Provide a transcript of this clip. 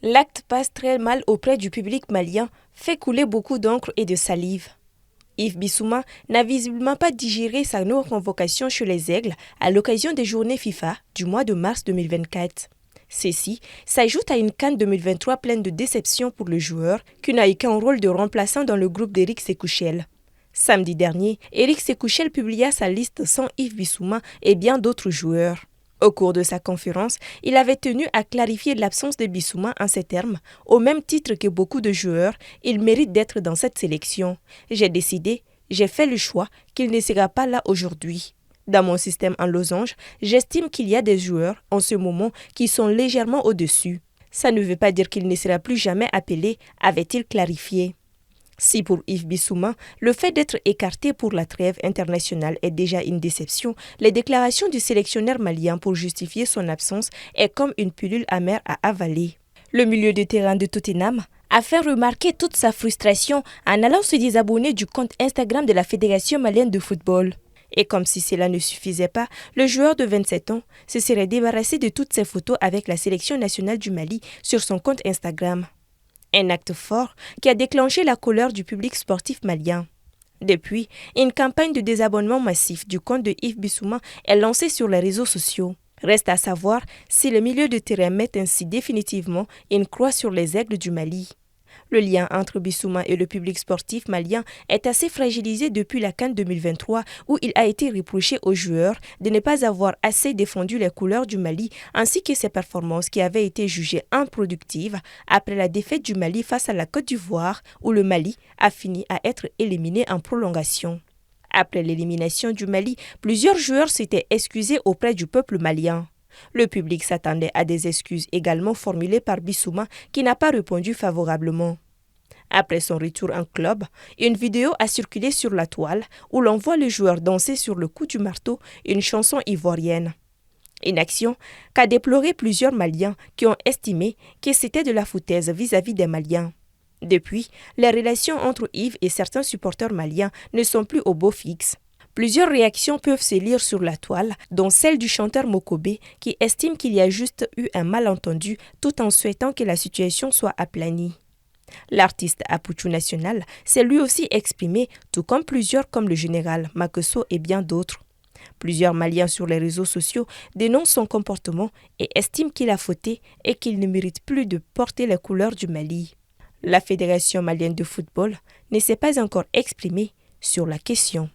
L'acte passe très mal auprès du public malien, fait couler beaucoup d'encre et de salive. Yves Bissouma n'a visiblement pas digéré sa non-convocation chez les Aigles à l'occasion des journées FIFA du mois de mars 2024. Ceci s'ajoute à une CAN 2023 pleine de déceptions pour le joueur qui n'a eu qu'un rôle de remplaçant dans le groupe d'Éric Sékouchel. Samedi dernier, Éric Sékouchel publia sa liste sans Yves Bissouma et bien d'autres joueurs. Au cours de sa conférence, il avait tenu à clarifier l'absence de Bissouma en ces termes. Au même titre que beaucoup de joueurs, il mérite d'être dans cette sélection. J'ai fait le choix qu'il ne sera pas là aujourd'hui. Dans mon système en losange, j'estime qu'il y a des joueurs en ce moment qui sont légèrement au-dessus. Ça ne veut pas dire qu'il ne sera plus jamais appelé, avait-il clarifié. Si pour Yves Bissouma, le fait d'être écarté pour la trêve internationale est déjà une déception, les déclarations du sélectionneur malien pour justifier son absence est comme une pilule amère à avaler. Le milieu de terrain de Tottenham a fait remarquer toute sa frustration en allant se désabonner du compte Instagram de la Fédération malienne de football. Et comme si cela ne suffisait pas, le joueur de 27 ans se serait débarrassé de toutes ses photos avec la sélection nationale du Mali sur son compte Instagram. Un acte fort qui a déclenché la colère du public sportif malien. Depuis, une campagne de désabonnement massif du compte de Yves Bissouma est lancée sur les réseaux sociaux. Reste à savoir si le milieu de terrain met ainsi définitivement une croix sur les aigles du Mali. Le lien entre Bissouma et le public sportif malien est assez fragilisé depuis la CAN 2023 où il a été reproché aux joueurs de ne pas avoir assez défendu les couleurs du Mali ainsi que ses performances qui avaient été jugées improductives après la défaite du Mali face à la Côte d'Ivoire où le Mali a fini à être éliminé en prolongation. Après l'élimination du Mali, plusieurs joueurs s'étaient excusés auprès du peuple malien. Le public s'attendait à des excuses également formulées par Bissouma qui n'a pas répondu favorablement. Après son retour en club, une vidéo a circulé sur la toile où l'on voit le joueur danser sur le coup du marteau une chanson ivoirienne. Une action qu'a déploré plusieurs Maliens qui ont estimé que c'était de la foutaise vis-à-vis des Maliens. Depuis, les relations entre Yves et certains supporters maliens ne sont plus au beau fixe. Plusieurs réactions peuvent se lire sur la toile, dont celle du chanteur Mokobé qui estime qu'il y a juste eu un malentendu tout en souhaitant que la situation soit aplanie. L'artiste Apouchou National s'est lui aussi exprimé, tout comme plusieurs comme le général Makesso et bien d'autres. Plusieurs Maliens sur les réseaux sociaux dénoncent son comportement et estiment qu'il a fauté et qu'il ne mérite plus de porter les couleurs du Mali. La Fédération malienne de football ne s'est pas encore exprimée sur la question.